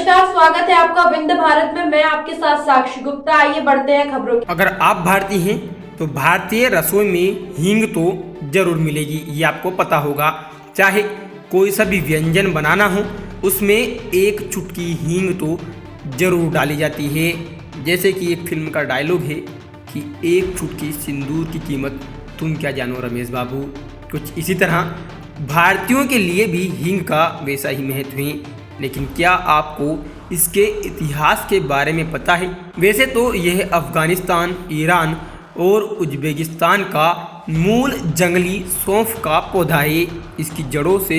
नमस्कार, स्वागत है आपका विंध्य भारत में। मैं आपके साथ साक्षी गुप्ता। आइए बढ़ते हैं खबरों की। अगर आप भारतीय हैं तो भारतीय रसोई में हींग तो जरूर मिलेगी, ये आपको पता होगा। चाहे कोई सा भी व्यंजन बनाना हो उसमें एक चुटकी हींग तो जरूर डाली जाती है। जैसे कि एक फिल्म का डायलॉग है कि एक चुटकी सिंदूर की कीमत तुम क्या जानो रमेश बाबू। कुछ इसी तरह भारतीयों के लिए भी हींग का वैसा ही महत्व है। लेकिन क्या आपको इसके इतिहास के बारे में पता है? वैसे तो यह अफगानिस्तान, ईरान और उज्बेकिस्तान का मूल जंगली सौंफ का पौधा है। इसकी जड़ों से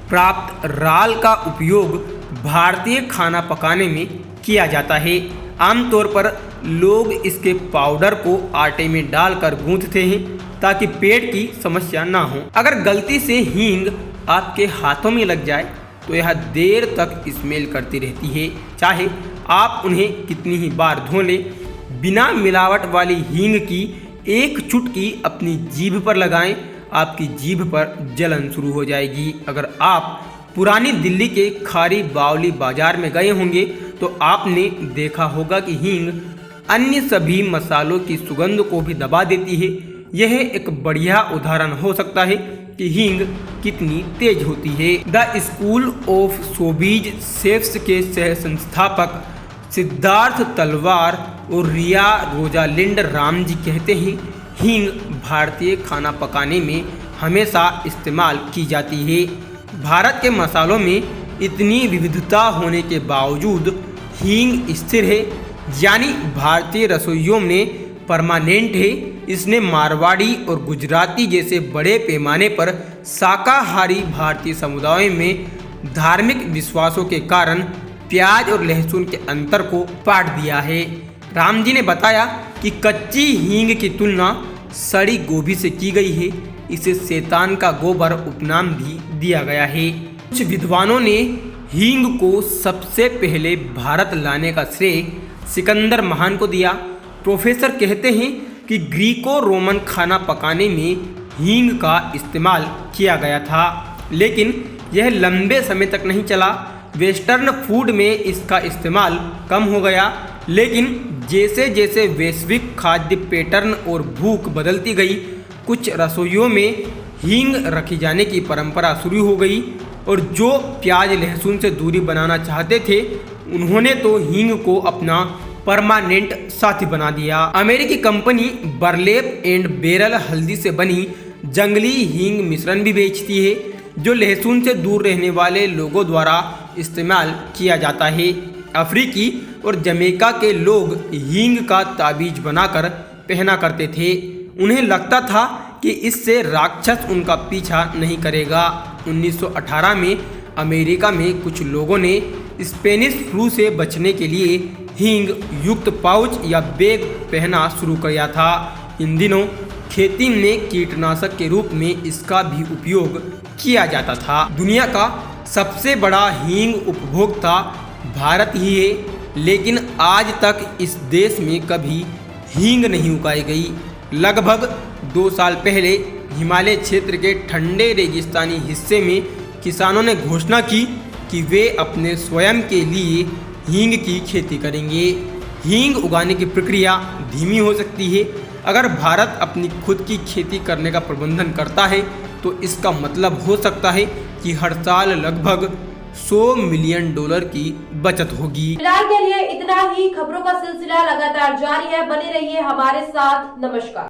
प्राप्त राल का उपयोग भारतीय खाना पकाने में किया जाता है। आमतौर पर लोग इसके पाउडर को आटे में डालकर गूंथते हैं ताकि पेट की समस्या ना हो। अगर गलती से हींग आपके हाथों में लग जाए तो यह देर तक स्मेल करती रहती है, चाहे आप उन्हें कितनी ही बार धो लें। बिना मिलावट वाली हींग की एक चुटकी अपनी जीभ पर लगाएं, आपकी जीभ पर जलन शुरू हो जाएगी। अगर आप पुरानी दिल्ली के खारी बावली बाजार में गए होंगे तो आपने देखा होगा कि हींग अन्य सभी मसालों की सुगंध को भी दबा देती है। यह एक बढ़िया उदाहरण हो सकता है कि हींग कितनी तेज होती है। The school of showbiz chefs के सह संस्थापक सिद्धार्थ तलवार और रिया रोजालिंड राम जी कहते हैं, हींग भारतीय खाना पकाने में हमेशा इस्तेमाल की जाती है। भारत के मसालों में इतनी विविधता होने के बावजूद हींग स्थिर है, यानी भारतीय रसोइयों में परमानेंट है। इसने मारवाड़ी और गुजराती जैसे बड़े पैमाने पर शाकाहारी भारतीय समुदायों में धार्मिक विश्वासों के कारण प्याज और लहसुन के अंतर को पाट दिया है। राम जी ने बताया कि कच्ची हींग की तुलना सड़ी गोभी से की गई है। इसे शैतान का गोबर उपनाम भी दिया गया है। कुछ विद्वानों ने हींग को सबसे पहले भारत लाने का श्रेय सिकंदर महान को दिया। प्रोफेसर कहते हैं कि ग्रीको रोमन खाना पकाने में हींग का इस्तेमाल किया गया था, लेकिन यह लंबे समय तक नहीं चला। वेस्टर्न फूड में इसका इस्तेमाल कम हो गया, लेकिन जैसे जैसे वैश्विक खाद्य पैटर्न और भूख बदलती गई, कुछ रसोइयों में हींग रखी जाने की परंपरा शुरू हो गई। और जो प्याज लहसुन से दूरी बनाना चाहते थे उन्होंने तो हींग को अपना परमानेंट साथी बना दिया। अमेरिकी कंपनी बर्लेप एंड बेरल हल्दी से बनी जंगली हींग मिश्रण भी बेचती है, जो लहसुन से दूर रहने वाले लोगों द्वारा इस्तेमाल किया जाता है। अफ्रीकी और जमैका के लोग हींग का ताबीज बनाकर पहना करते थे। उन्हें लगता था कि इससे राक्षस उनका पीछा नहीं करेगा। 1918 में अमेरिका में कुछ लोगों ने स्पेनिश फ्लू से बचने के लिए हींग युक्त पाउच या बैग पहना शुरू किया था। इन दिनों खेती में कीटनाशक के रूप में इसका भी उपयोग किया जाता था। दुनिया का सबसे बड़ा हींग उपभोक्ता भारत ही है, लेकिन आज तक इस देश में कभी हींग नहीं उगाई गई। लगभग 2 साल पहले हिमालय क्षेत्र के ठंडे रेगिस्तानी हिस्से में किसानों ने घोषणा की कि वे अपने स्वयं के लिए हींग की खेती करेंगे। हींग उगाने की प्रक्रिया धीमी हो सकती है। अगर भारत अपनी खुद की खेती करने का प्रबंधन करता है तो इसका मतलब हो सकता है कि हर साल लगभग $100 मिलियन की बचत होगी। फिलहाल के लिए इतना ही। खबरों का सिलसिला लगातार जारी है, बने रहिए हमारे साथ। नमस्कार।